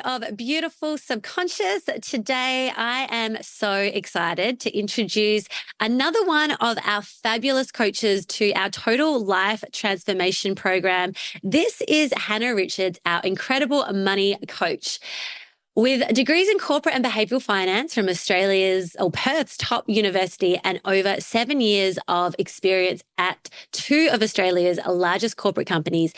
of Beautiful Subconscious. Today, I am so excited to introduce another one of our fabulous coaches to our Total Life Transformation Program. This is Hannah Richards, our incredible money coach. With degrees in corporate and behavioural finance from Australia's or Perth's top university and over 7 years of experience at two of Australia's largest corporate companies,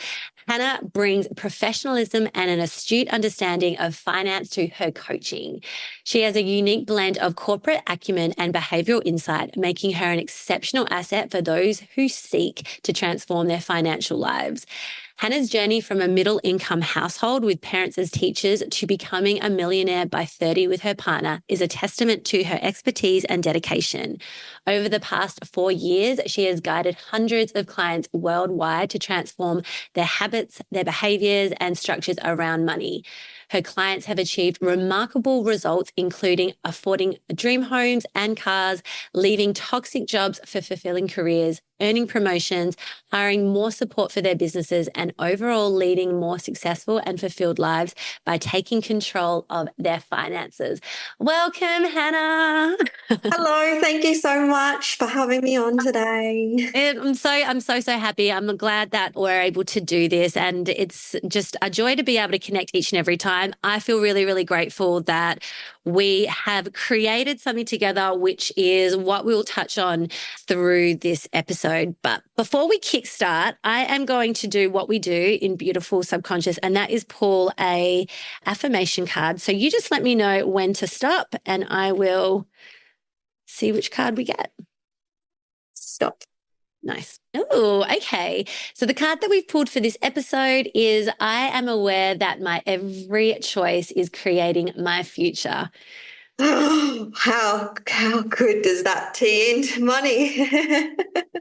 Hannah brings professionalism and an astute understanding of finance to her coaching. She has a unique blend of corporate acumen and behavioural insight, making her an exceptional asset for those who seek to transform their financial lives. Hannah's journey from a middle-income household with parents as teachers to becoming a millionaire by 30 with her partner is a testament to her expertise and dedication. Over the past 4 years, she has guided hundreds of clients worldwide to transform their habits, their behaviours, and structures around money. Her clients have achieved remarkable results, including affording dream homes and cars, leaving toxic jobs for fulfilling careers, earning promotions, hiring more support for their businesses, and overall leading more successful and fulfilled lives by taking control of their finances. Welcome, Hannah. Hello, thank you so much for having me on today. I'm so happy. I'm glad that we're able to do this, and it's just a joy to be able to connect each and every time. I feel really, really grateful that we have created something together, which is what we'll touch on through this episode. But before we kickstart, I am going to do what we do in Beautiful Subconscious, and that is pull a affirmation card. So you just let me know when to stop, and I will see which card we get. Stop. Nice. Oh, okay. So the card that we've pulled for this episode is I am aware that my every choice is creating my future. How good does that tee into money?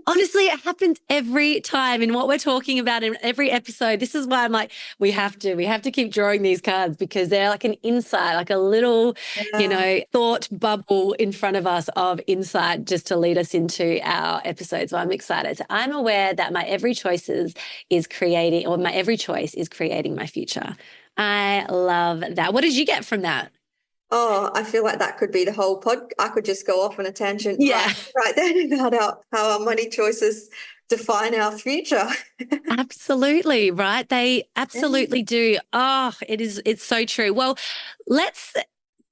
Honestly, it happens every time in what we're talking about in every episode. This is why I'm like, we have to keep drawing these cards because they're like an insight, like a little, thought bubble in front of us of insight just to lead us into our episode. So I'm excited. So I'm aware that my every choice is creating my future. I love that. What did you get from that? Oh, I feel like that could be the whole pod. I could just go off on a tangent right then about how our money choices define our future. Absolutely, right? They absolutely do. Oh, it's so true. Well, let's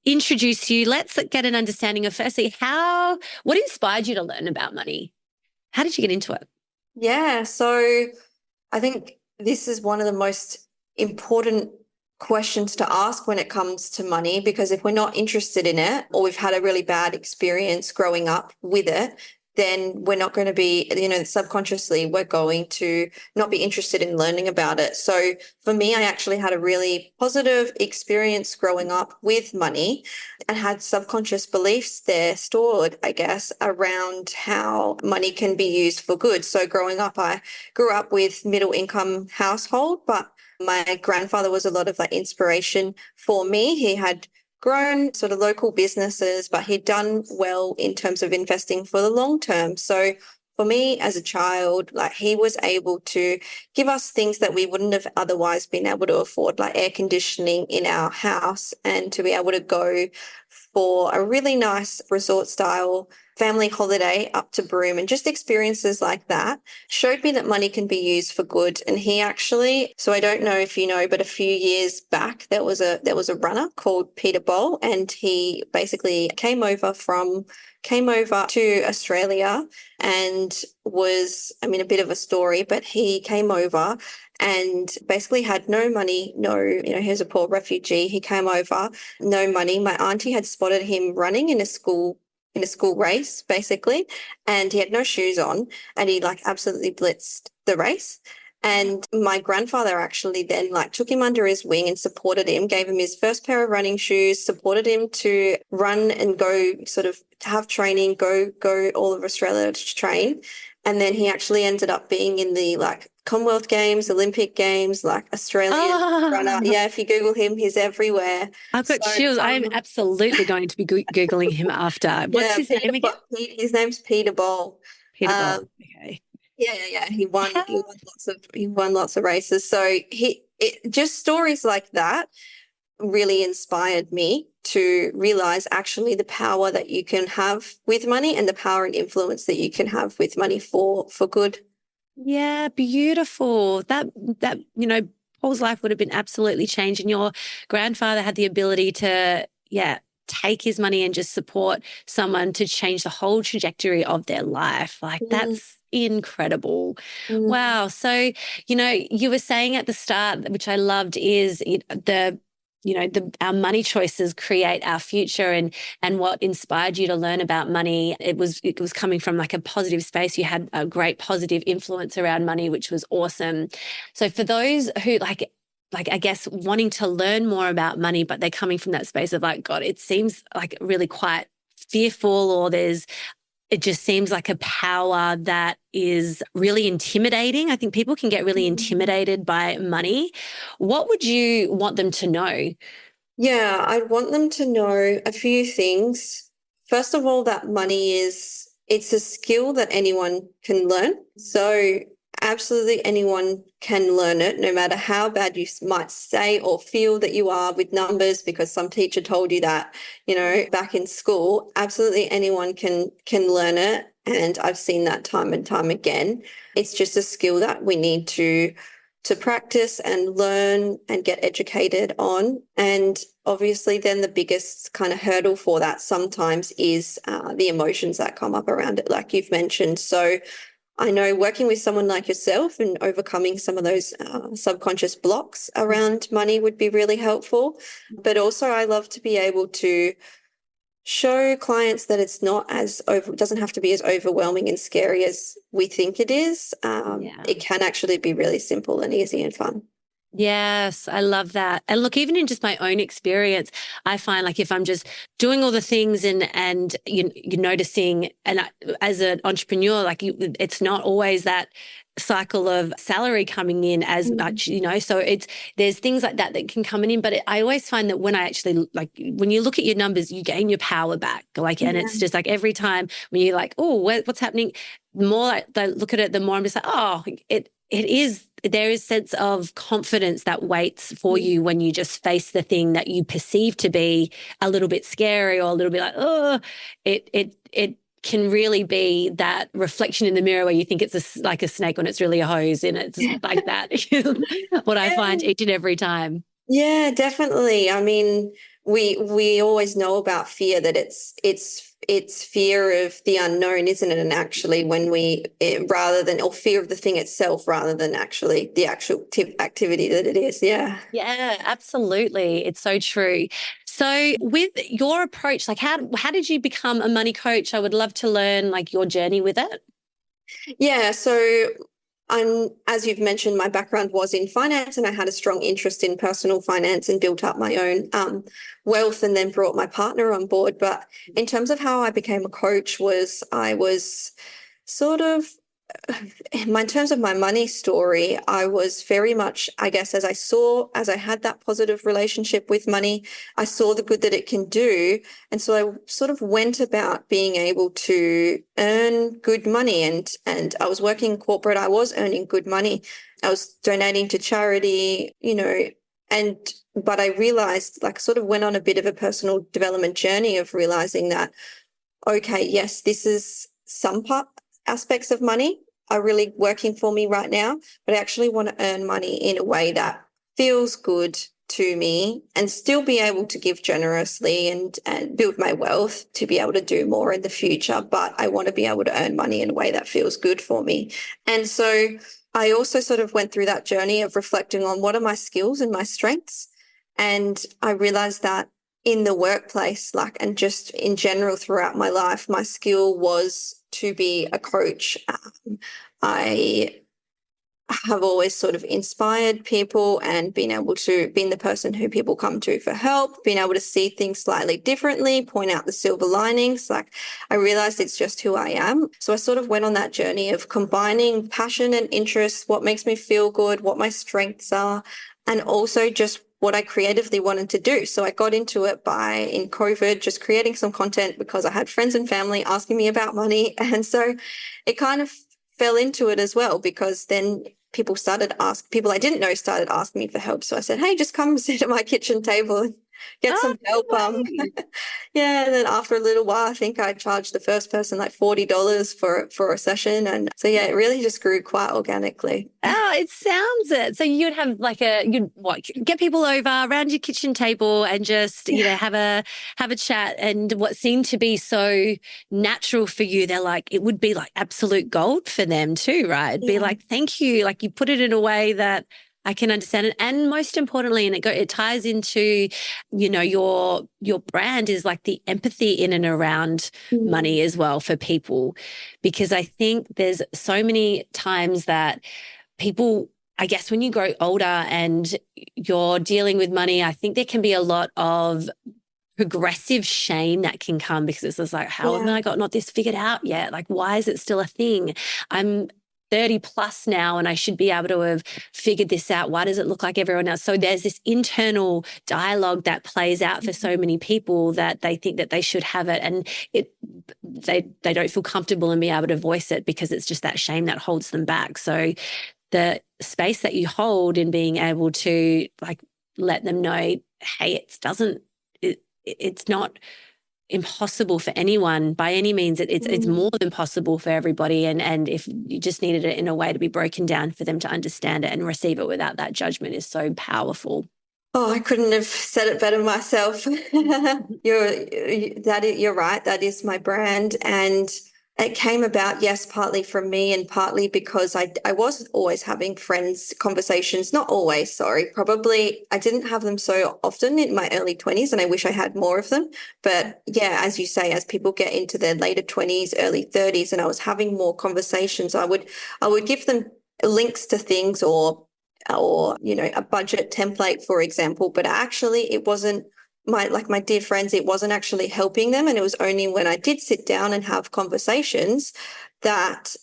introduce you. Let's get an understanding of firstly what inspired you to learn about money? How did you get into it? Yeah, so I think this is one of the most important questions to ask when it comes to money, because if we're not interested in it or we've had a really bad experience growing up with it, then we're not going to be, subconsciously we're going to not be interested in learning about it. So for me, I actually had a really positive experience growing up with money and had subconscious beliefs there stored, I guess, around how money can be used for good. So growing up, I grew up with middle income household, but my grandfather was a lot of like inspiration for me. He had grown sort of local businesses, but he'd done well in terms of investing for the long term. So for me as a child, like he was able to give us things that we wouldn't have otherwise been able to afford, like air conditioning in our house, and to be able to go for a really nice resort style family holiday up to Broome, and just experiences like that showed me that money can be used for good. And he actually, so I don't know if you know, but a few years back there was a runner called Peter Bowl, and he basically came over to Australia and was, a bit of a story, but he came over and basically had no money, he was a poor refugee. He came over, no money. My auntie had spotted him running in a school race, basically, and he had no shoes on, and he like absolutely blitzed the race. And my grandfather actually then like took him under his wing and supported him, gave him his first pair of running shoes, supported him to run and go sort of to have training, go all over Australia to train. And then he actually ended up being in the like Commonwealth Games, Olympic Games, like Australian runner. Yeah, if you Google him, he's everywhere. I've got chills. I'm absolutely going to be Googling him after. What's his name again? His name's Peter Bowl. Peter Bowl. Okay. Yeah. He won lots of races. So just stories like that really inspired me to realize actually the power that you can have with money and the power and influence that you can have with money for good. Yeah, beautiful. That Paul's life would have been absolutely changed. And your grandfather had the ability to, yeah, take his money and just support someone to change the whole trajectory of their life. Like Mm, that's incredible. mm, Wow. So, you were saying at the start, which I loved, is our money choices create our future, and what inspired you to learn about money, it was coming from like a positive space. You had a great positive influence around money, which was awesome. So for those who like I guess wanting to learn more about money, but they're coming from that space of like, God, it seems like really quite fearful, or it just seems like a power that is really intimidating. I think people can get really mm. intimidated by money. What would you want them to know? Yeah, I'd want them to know a few things. First of all, that money it's a skill that anyone can learn. So absolutely anyone can learn it, no matter how bad you might say or feel that you are with numbers, because some teacher told you that, back in school. Absolutely anyone can learn it. And I've seen that time and time again. It's just a skill that we need to practice and learn and get educated on. And obviously, then the biggest kind of hurdle for that sometimes is the emotions that come up around it, like you've mentioned. So I know working with someone like yourself and overcoming some of those subconscious blocks around money would be really helpful. But also, I love to be able to show clients that it's not it doesn't have to be as overwhelming and scary as we think it is. Yeah. It can actually be really simple and easy and fun. Yes, I love that. And look, even in just my own experience, I find like if I'm just doing all the things and you're noticing, and as an entrepreneur, like it's not always that cycle of salary coming in as Mm. much, so there's things like that can come in, but I always find that when I actually like when you look at your numbers, you gain your power back. Like, and Yeah. it's just like every time when you're like, oh, what's happening? The more I look at it, the more I'm just like, oh, it is, there is sense of confidence that waits for you when you just face the thing that you perceive to be a little bit scary or a little bit like, oh, it can really be that reflection in the mirror where you think it's like a snake when it's really a hose, and it's like that. What I find Yeah. each and every time. Yeah, definitely. I mean, we always know about fear, that it's fear of the unknown, isn't it? And actually, when rather than, or fear of the thing itself rather than actually the actual activity that it is. Yeah. Yeah, absolutely. It's so true. So with your approach, like how did you become a money coach? I would love to learn like your journey with it. Yeah, so as you've mentioned, my background was in finance, and I had a strong interest in personal finance and built up my own wealth, and then brought my partner on board. But in terms of how I became a coach, I was sort of in terms of my money story, I was very much, I guess, as I had that positive relationship with money, I saw the good that it can do. And so I sort of went about being able to earn good money, and I was working corporate, I was earning good money. I was donating to charity, and but I realized, like, sort of went on a bit of a personal development journey of realizing that, okay, yes, this is some aspects of money are really working for me right now, but I actually want to earn money in a way that feels good to me and still be able to give generously and build my wealth to be able to do more in the future. But I want to be able to earn money in a way that feels good for me. And so I also sort of went through that journey of reflecting on what are my skills and my strengths. And I realized that in the workplace, like, and just in general throughout my life, my skill was to be a coach. I have always sort of inspired people and been the person who people come to for help, being able to see things slightly differently, point out the silver linings. Like, I realized it's just who I am. So I sort of went on that journey of combining passion and interest, what makes me feel good, what my strengths are, and also just what I creatively wanted to do. So I got into it in COVID, just creating some content because I had friends and family asking me about money. And so it kind of fell into it as well, because then people I didn't know started asking me for help. So I said, hey, just come sit at my kitchen table and get Oh, some help. no way. Yeah, and then after a little while, I think I charged the first person like $40 for a session. And so yeah, it really just grew quite organically. Oh, it sounds it. So you'd have like you'd what, get people over around your kitchen table and just, Yeah. have a chat. And what seemed to be so natural for you, they're like, it would be like absolute gold for them too, right? It'd be Yeah. like, thank you. Like you put it in a way that I can understand it. And most importantly, and it ties into, your brand is like the empathy in and around Mm. money as well for people. Because I think there's so many times that people, I guess, when you grow older and you're dealing with money, I think there can be a lot of progressive shame that can come because it's just like, how have Yeah. I got not this figured out yet? Like, why is it still a thing? I'm 30 plus now and I should be able to have figured this out. Why does it look like everyone else? So there's this internal dialogue that plays out for so many people that they think that they should have it, and they don't feel comfortable and be able to voice it because it's just that shame that holds them back. So the space that you hold in being able to like let them know, hey, it's not impossible for anyone by any means. It's Mm. more than possible for everybody. And if you just needed it in a way to be broken down for them to understand it and receive it without that judgment is so powerful. Oh, I couldn't have said it better myself. You're right. That is my brand. And it came about, yes, partly from me and partly because I was always having friends conversations, not always, sorry, probably I didn't have them so often in my early 20s and I wish I had more of them. But yeah, as you say, as people get into their later 20s, early 30s, and I was having more conversations, I would give them links to things or a budget template, for example, but actually it wasn't my dear friends, it wasn't actually helping them. And it was only when I did sit down and have conversations that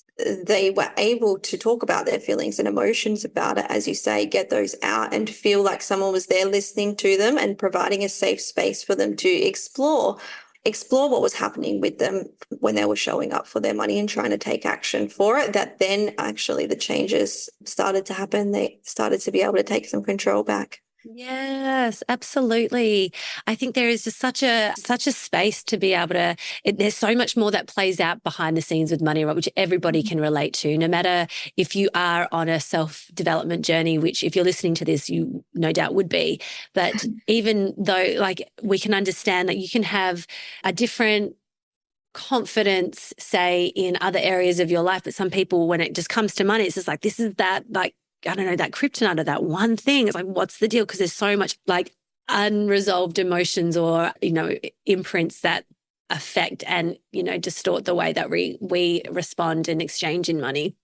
they were able to talk about their feelings and emotions about it, as you say, get those out and feel like someone was there listening to them and providing a safe space for them to explore what was happening with them when they were showing up for their money and trying to take action for it, that then actually the changes started to happen. They started to be able to take some control back. Yes, absolutely. I think there is just such a space to be able to. There's so much more that plays out behind the scenes with money, right, which everybody can relate to, no matter if you are on a self-development journey, which if you're listening to this, you no doubt would be. But even though, like, we can understand that you can have a different confidence, say, in other areas of your life, but some people, when it just comes to money, it's just like, this is that, like, I don't know, that kryptonite or that one thing. It's like, what's the deal? Because there's so much like unresolved emotions or, imprints that affect and, distort the way that we respond and exchange in money.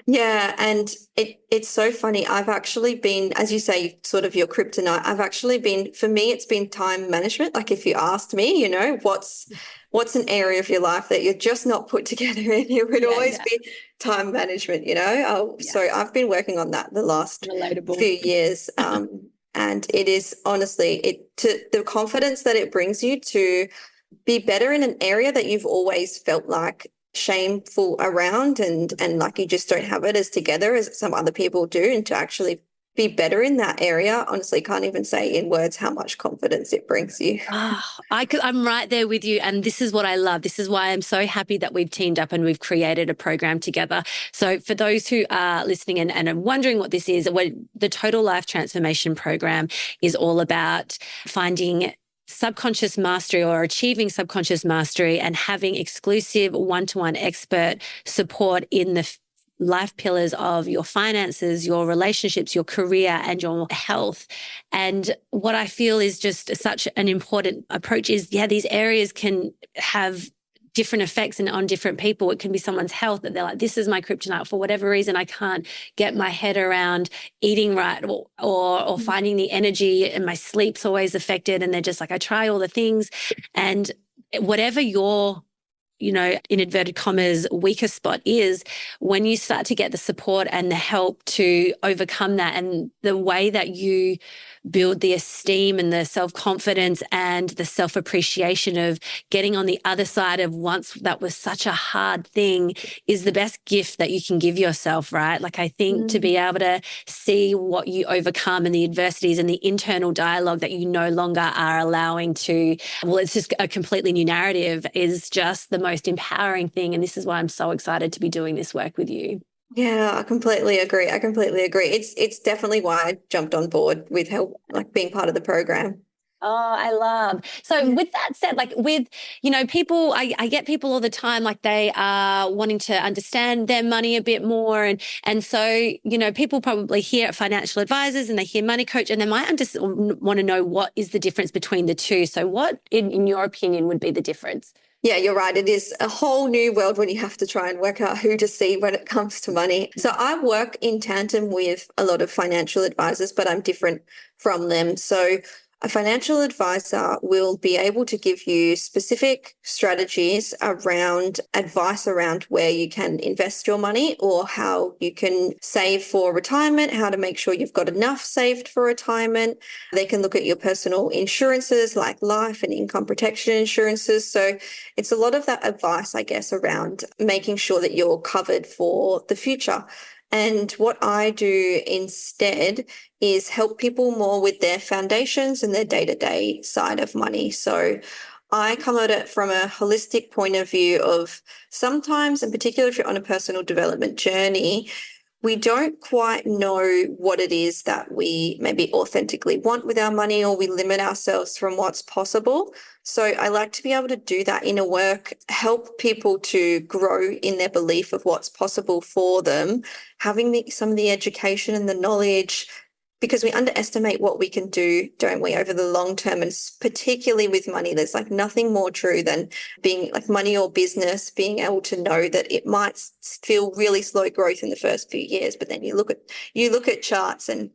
Yeah, and it's so funny. I've actually been, as you say, sort of your kryptonite. I've actually been, for me, it's been time management. Like if you asked me, what's an area of your life that you're just not put together in, it would Yeah, always yeah, be time management. yeah. So I've been working on that the last few Relatable. years. And it is honestly the confidence that it brings you to be better in an area that you've always felt like shameful around and like you just don't have it as together as some other people do, and to actually be better in that area, honestly can't even say in words how much confidence it brings you. I'm right there with you. And this is what I love. This is why I'm so happy that we've teamed up and we've created a program together. So for those who are listening and are wondering what this is, the Total Life Transformation Program is all about finding subconscious mastery or achieving subconscious mastery and having exclusive one-to-one expert support in the life pillars of your finances, your relationships, your career, and your health. And what I feel is just such an important approach is, these areas can have different effects and on different people. It can be someone's health that they're like, this is my kryptonite for whatever reason. I can't get my head around eating right or finding the energy, and my sleep's always affected. And they're just like, I try all the things. And whatever your in inverted commas, weaker spot is when you start to get the support and the help to overcome that, and the way that you build the esteem and the self-confidence and the self-appreciation of getting on the other side of once that was such a hard thing is the best gift that you can give yourself, right? Like, I think to be able to see what you overcome and the adversities and the internal dialogue that you no longer are allowing to, well, it's just a completely new narrative, is just the most empowering thing. And this is why I'm so excited to be doing this work with you. Yeah, I completely agree. It's definitely why I jumped on board with help, like being part of the program. Oh, I love. So with that said, like with, people, I get people all the time, like they are wanting to understand their money a bit more. And so, people probably hear financial advisors and they hear money coach, and they might just want to know what is the difference between the two. So what, in your opinion, would be the difference? Yeah, you're right. It is a whole new world when you have to try and work out who to see when it comes to money. So I work in tandem with a lot of financial advisors, but I'm different from them. So a financial advisor will be able to give you specific strategies around advice around where you can invest your money or how you can save for retirement, how to make sure you've got enough saved for retirement. They can look at your personal insurances like life and income protection insurances. So it's a lot of that advice, I guess, around making sure that you're covered for the future. And what I do instead is help people more with their foundations and their day-to-day side of money. So I come at it from a holistic point of view of sometimes, in particular, if you're on a personal development journey, we don't quite know what it is that we maybe authentically want with our money, or we limit ourselves from what's possible. So I like to be able to do that inner work, help people to grow in their belief of what's possible for them, having some of the education and the knowledge, because we underestimate what we can do, don't we, over the long term, and particularly with money. There's like nothing more true than being like money or business, being able to know that it might feel really slow growth in the first few years, but then you look at charts and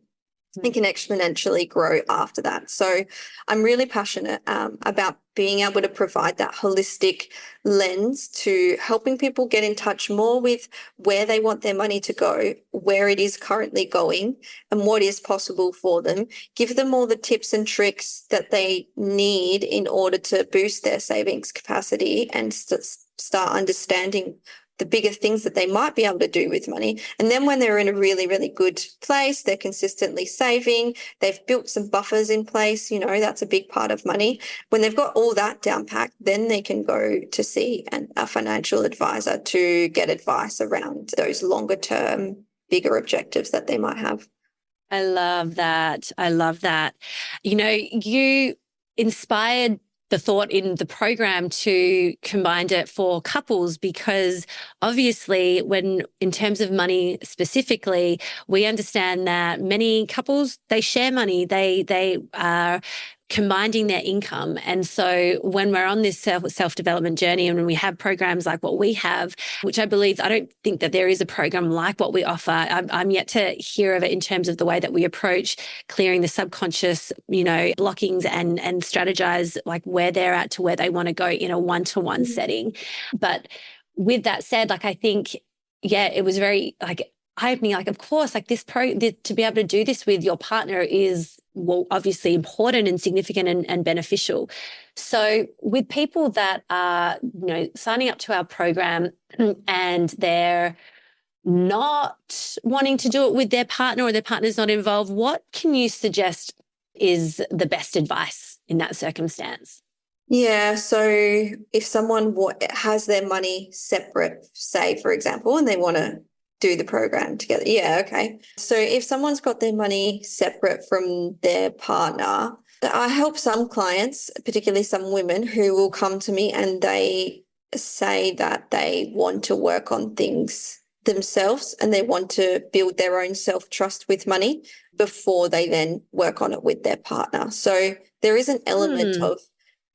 it can exponentially grow after that. So I'm really passionate about being able to provide that holistic lens to helping people get in touch more with where they want their money to go, where it is currently going, and what is possible for them. Give them all the tips and tricks that they need in order to boost their savings capacity and start understanding the bigger things that they might be able to do with money. And then when they're in a really, really good place, they're consistently saving, they've built some buffers in place, that's a big part of money. When they've got all that down packed, then they can go to see a financial advisor to get advice around those longer term, bigger objectives that they might have. I love that. I love that. You inspired the thought in the program to combine it for couples, because obviously in terms of money specifically, we understand that many couples, they share money, they are combining their income. And so when we're on this self-development journey, and when we have programs like what we have, which I don't think that there is a program like what we offer. I'm yet to hear of it in terms of the way that we approach clearing the subconscious, blockings and strategize like where they're at to where they want to go in a one-to-one setting. But with that said, like, I think, yeah, it was very like eye-opening. Like, of course, like to be able to do this with your partner is, well, obviously important and significant and beneficial. So with people that are, signing up to our program and they're not wanting to do it with their partner, or their partner's not involved, what can you suggest is the best advice in that circumstance? Yeah, so if someone has their money separate, say, for example, and they want to do the program together. Yeah, okay. So if someone's got their money separate from their partner, I help some clients, particularly some women, who will come to me and they say that they want to work on things themselves and they want to build their own self-trust with money before they then work on it with their partner. So there is an element of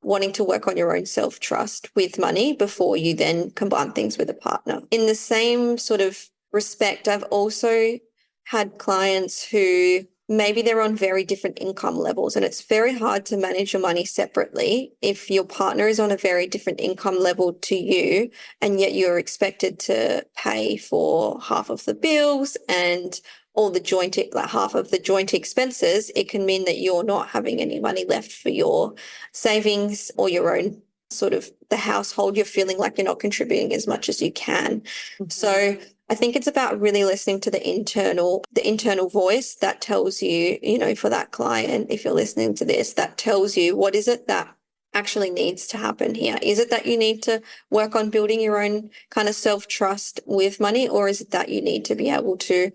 wanting to work on your own self-trust with money before you then combine things with a partner. In the same sort of respect, I've also had clients who maybe they're on very different income levels, and it's very hard to manage your money separately if your partner is on a very different income level to you, and yet you're expected to pay for half of the bills and all the joint, like half of the joint expenses. It can mean that you're not having any money left for your savings or your own sort of the household. You're feeling like you're not contributing as much as you can. So I think it's about really listening to the internal voice that tells you, for that client, if you're listening to this, that tells you what is it that actually needs to happen here. Is it that you need to work on building your own kind of self-trust with money, or is it that you need to be able to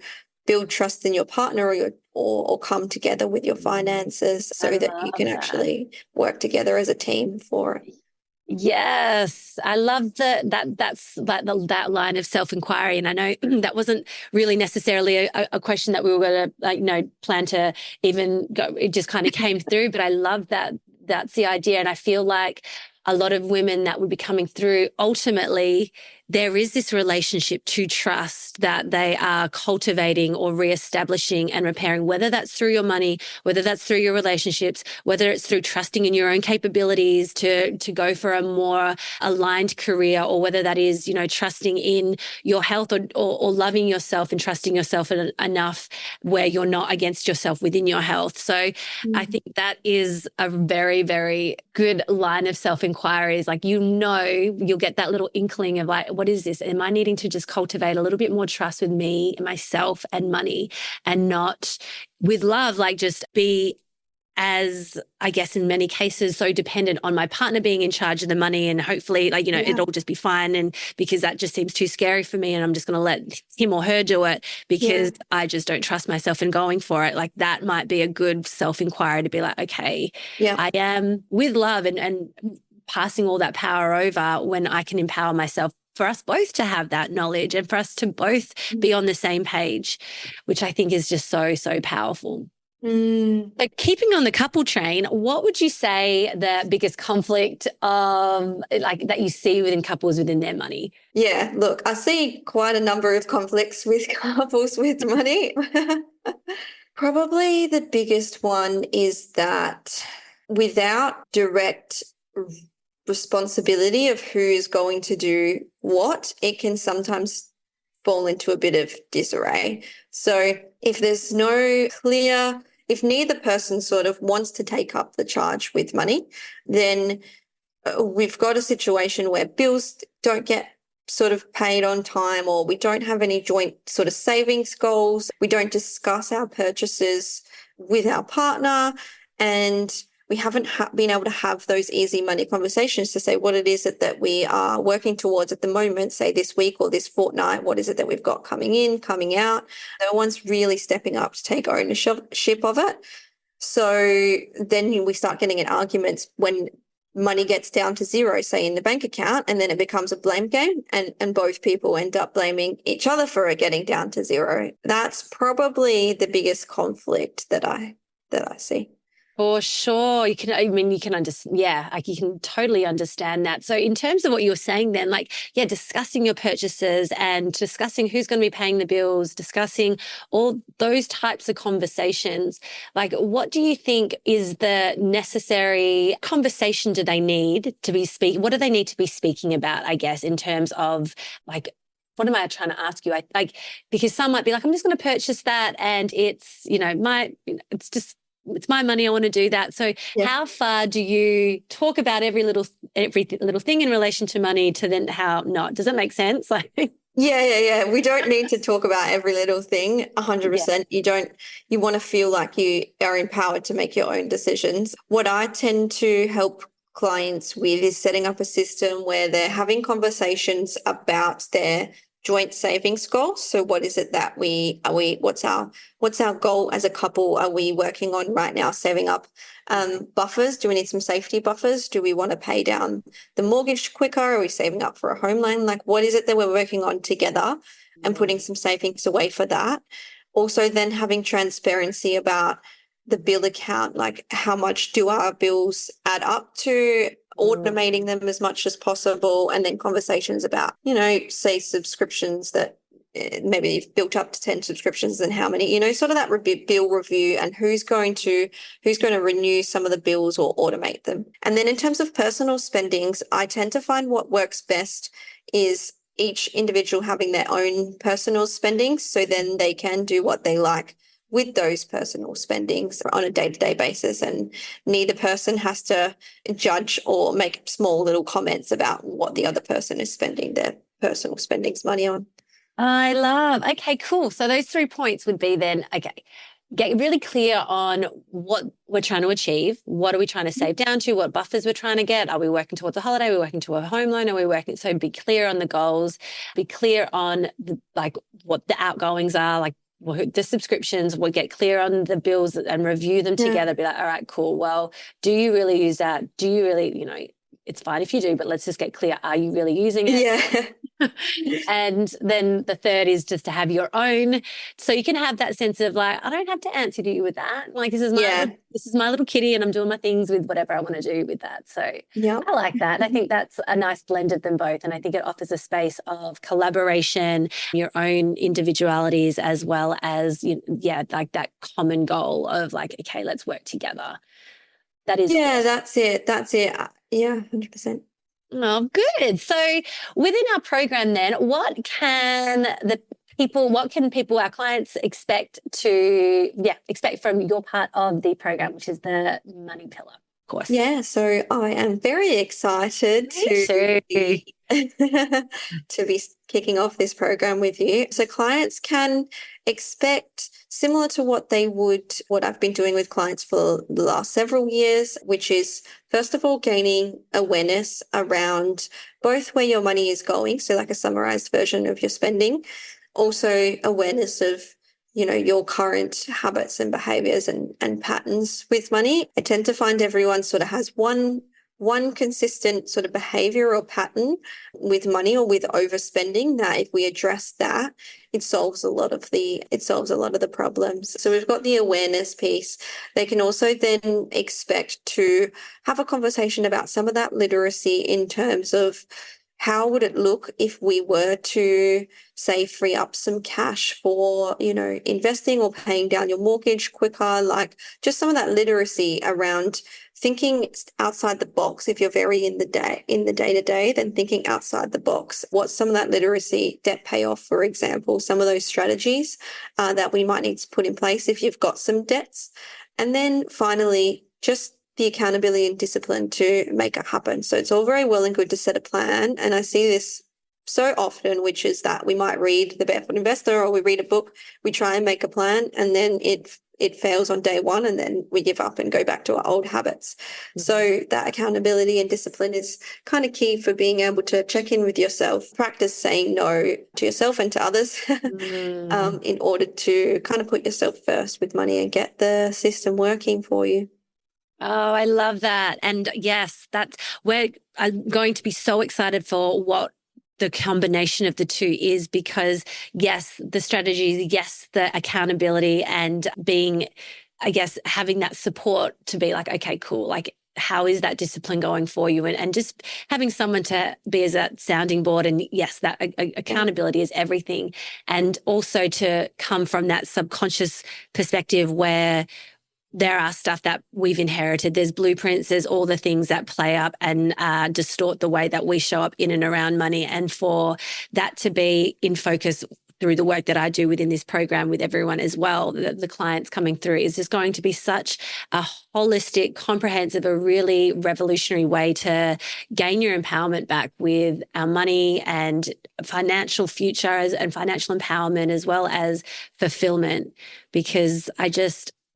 build trust in your partner or come together with your finances so that you can actually work together as a team for it? Yes, I love that's like that line of self-inquiry. And I know that wasn't really necessarily a question that we were going to plan to even go. It just kind of came through, but I love that that's the idea. And I feel like a lot of women that would be coming through, ultimately, there is this relationship to trust that they are cultivating or reestablishing and repairing, whether that's through your money, whether that's through your relationships, whether it's through trusting in your own capabilities to go for a more aligned career, or whether that is, trusting in your health or loving yourself and trusting yourself enough where you're not against yourself within your health. So I think that is a very, very good line of self-inquiry. Is like, you'll get that little inkling of like, what is this? Am I needing to just cultivate a little bit more trust with me, myself, and money, and not with love, like just be, as I guess in many cases, so dependent on my partner being in charge of the money, and hopefully it'll just be fine, and because that just seems too scary for me and I'm just going to let him or her do it because I just don't trust myself in going for it. Like that might be a good self-inquiry to be like, okay, I am with love and passing all that power over when I can empower myself, for us both to have that knowledge and for us to both be on the same page, which I think is just so, so powerful. So keeping on the couple train, what would you say the biggest conflict that you see within couples within their money? Yeah, look, I see quite a number of conflicts with couples with money. Probably the biggest one is that without direct responsibility of who is going to do what, it can sometimes fall into a bit of disarray. So if neither person sort of wants to take up the charge with money, then we've got a situation where bills don't get sort of paid on time, or we don't have any joint sort of savings goals. We don't discuss our purchases with our partner, and we haven't been able to have those easy money conversations to say what it is that we are working towards at the moment, say this week or this fortnight. What is it that we've got coming in, coming out? No one's really stepping up to take ownership of it. So then we start getting in arguments when money gets down to zero, say in the bank account, and then it becomes a blame game, and both people end up blaming each other for it getting down to zero. That's probably the biggest conflict that I see. For sure. You can understand. Yeah, like you can totally understand that. So in terms of what you were saying then, discussing your purchases and discussing who's going to be paying the bills, discussing all those types of conversations, like what do you think is the necessary conversation do they need to be what do they need to be speaking about, I guess, in terms of like, what am I trying to ask you? Because some might be like, I'm just going to purchase that and it's, it's my money. I want to do that. So how far do you talk about every little thing in relation to money to then how not? Does it make sense? Yeah. We don't need to talk about every little thing 100%. You want to feel like you are empowered to make your own decisions. What I tend to help clients with is setting up a system where they're having conversations about their joint savings goals. So what is it that what's our goal as a couple? Are we working on right now saving up buffers? Do we need some safety buffers? Do we want to pay down the mortgage quicker? Are we saving up for a home loan? Like what is it that we're working on together and putting some savings away for that? Also then having transparency about the bill account, like how much do our bills add up to, automating them as much as possible, and then conversations about, say subscriptions that maybe you've built up to 10 subscriptions and how many, sort of that bill review and who's going to renew some of the bills or automate them. And then in terms of personal spendings, I tend to find what works best is each individual having their own personal spendings, so then they can do what they like with those personal spendings on a day-to-day basis, and neither person has to judge or make small little comments about what the other person is spending their personal spendings money on. I love. Okay, cool. So those 3 points would be then, okay, get really clear on what we're trying to achieve. What are we trying to save down to? What buffers we're trying to get? Are we working towards a holiday? Are we working to a home loan? Are we working? So be clear on the goals, be clear on what the outgoings are, like the subscriptions. We'll get clear on the bills and review them together. Be like, all right, cool. Well, do you really use that? Do you really, it's fine if you do, but let's just get clear. Are you really using it? Yeah. And then the third is just to have your own, so you can have that sense of like, I don't have to answer to you with that. Like, this is my little kitty, and I'm doing my things with whatever I want to do with that. So I like that. I think that's a nice blend of them both, and I think it offers a space of collaboration, your own individualities, as well as like that common goal of like, okay, let's work together. That is awesome. That's it. Yeah, 100%. Oh, good. So within our program then, what can our clients expect from your part of the program, which is the money pillar, of course? Yeah, so I am very excited to be kicking off this program with you. So clients can expect similar to what I've been doing with clients for the last several years, which is first of all gaining awareness around both where your money is going, so like a summarized version of your spending, also awareness of your current habits and behaviors and patterns with money. I tend to find everyone sort of has one consistent sort of behavior or pattern with money or with overspending, that if we address that, it solves a lot of the problems. So we've got the awareness piece. They can also then expect to have a conversation about some of that literacy in terms of how would it look if we were to, say, free up some cash for, investing or paying down your mortgage quicker, like just some of that literacy around thinking outside the box. If you're very in the day-to-day, then thinking outside the box. What's some of that literacy, debt payoff, for example, some of those strategies that we might need to put in place if you've got some debts. And then finally, just the accountability and discipline to make it happen. So it's all very well and good to set a plan. And I see this so often, which is that we might read The Barefoot Investor or we read a book, we try and make a plan, and then it fails on day one, and then we give up and go back to our old habits. Mm-hmm. So that accountability and discipline is kind of key for being able to check in with yourself, practice saying no to yourself and to others in order to kind of put yourself first with money and get the system working for you. Oh, I love that. And yes, I'm going to be so excited for what the combination of the two is, because yes, the strategies, yes, the accountability, and being, I guess, having that support to be like, okay, cool. Like, how is that discipline going for you? And just having someone to be as that sounding board. And yes, that accountability is everything. And also to come from that subconscious perspective where there are stuff that we've inherited. There's blueprints, there's all the things that play up and distort the way that we show up in and around money. And for that to be in focus through the work that I do within this program with everyone as well, the clients coming through, is just going to be such a holistic, comprehensive, a really revolutionary way to gain your empowerment back with our money and financial future and financial empowerment, as well as fulfillment. Because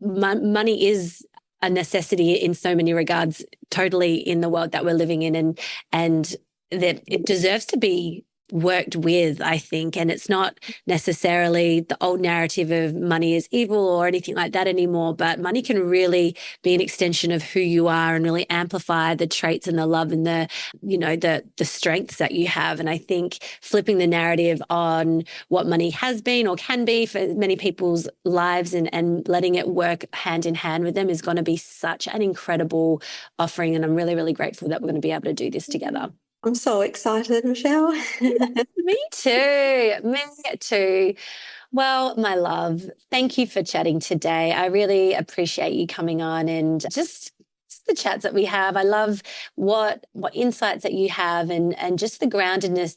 money is a necessity in so many regards, totally, in the world that we're living in, and that it deserves to be worked with, I think. And it's not necessarily the old narrative of money is evil or anything like that anymore, but money can really be an extension of who you are and really amplify the traits and the love and the strengths that you have. And I think flipping the narrative on what money has been or can be for many people's lives and letting it work hand in hand with them is going to be such an incredible offering. And I'm really, really grateful that we're going to be able to do this together. I'm so excited, Michelle. Me too. Me too. Well, my love, thank you for chatting today. I really appreciate you coming on and just the chats that we have. I love what insights that you have and just the groundedness,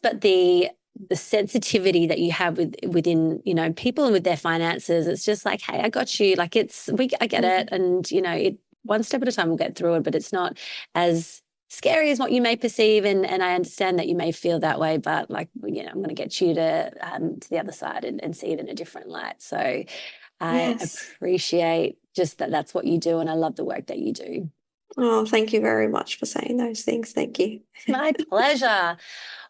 but the sensitivity that you have within people and with their finances. It's just like, hey, I got you. Like I get it, and one step at a time we'll get through it, but it's not as scary as what you may perceive, and I understand that you may feel that way, but I'm going to get you to the other side and see it in a different light. So I Yes. appreciate just that's what you do, and I love the work that you do. Oh, thank you very much for saying those things. Thank you. My pleasure.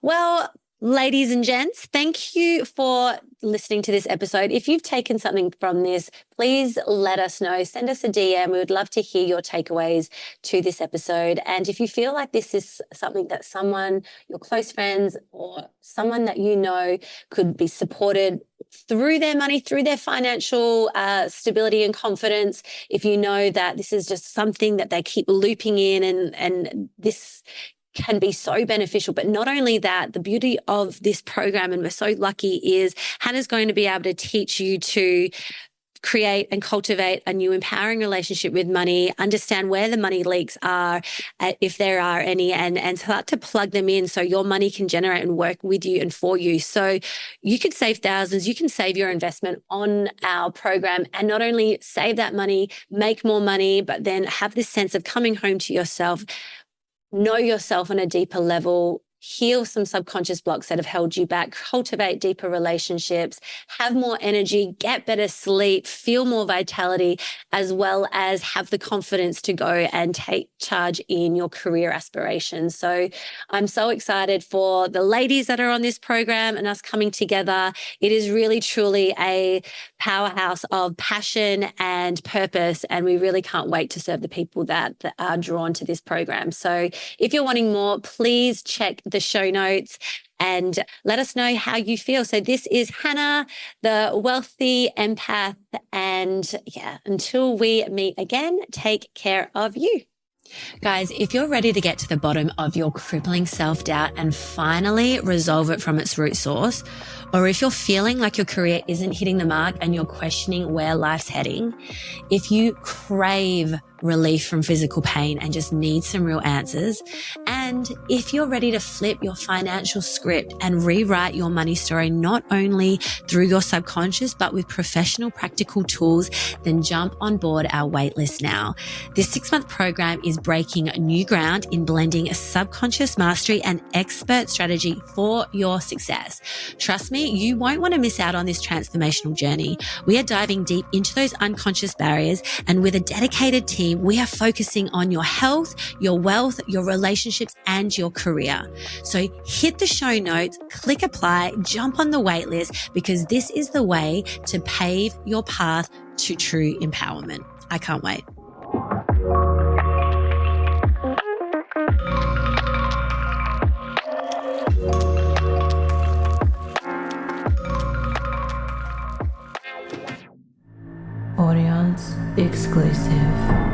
Well, ladies and gents, thank you for listening to this episode. If you've taken something from this, please let us know. Send us a DM. We would love to hear your takeaways to this episode. And if you feel like this is something that someone, your close friends, or someone that you know could be supported through their money, through their financial stability and confidence, if you know that this is just something that they keep looping in and this can be so beneficial. But not only that, the beauty of this program, and we're so lucky, is Hannah's going to be able to teach you to create and cultivate a new empowering relationship with money, understand where the money leaks are, if there are any, and start to plug them in so your money can generate and work with you and for you. So you could save thousands, you can save your investment on our program, and not only save that money, make more money, but then have this sense of coming home to yourself, know yourself on a deeper level, heal some subconscious blocks that have held you back, cultivate deeper relationships, have more energy, get better sleep, feel more vitality, as well as have the confidence to go and take charge in your career aspirations. So I'm so excited for the ladies that are on this program and us coming together. It is really, truly a powerhouse of passion and purpose, and we really can't wait to serve the people that are drawn to this program. So if you're wanting more, please check the show notes and let us know how you feel. So this is Hannah, the wealthy empath. And until we meet again, take care of you. Guys, if you're ready to get to the bottom of your crippling self-doubt and finally resolve it from its root source, or if you're feeling like your career isn't hitting the mark and you're questioning where life's heading, if you crave relief from physical pain and just need some real answers, and if you're ready to flip your financial script and rewrite your money story, not only through your subconscious, but with professional practical tools, then jump on board our waitlist now. This 6-month program is breaking new ground in blending subconscious mastery and expert strategy for your success. Trust me, you won't want to miss out on this transformational journey. We are diving deep into those unconscious barriers, and with a dedicated team, we are focusing on your health, your wealth, your relationships, and your career. So hit the show notes, click apply, jump on the waitlist, because this is the way to pave your path to true empowerment. I can't wait. Audience exclusive.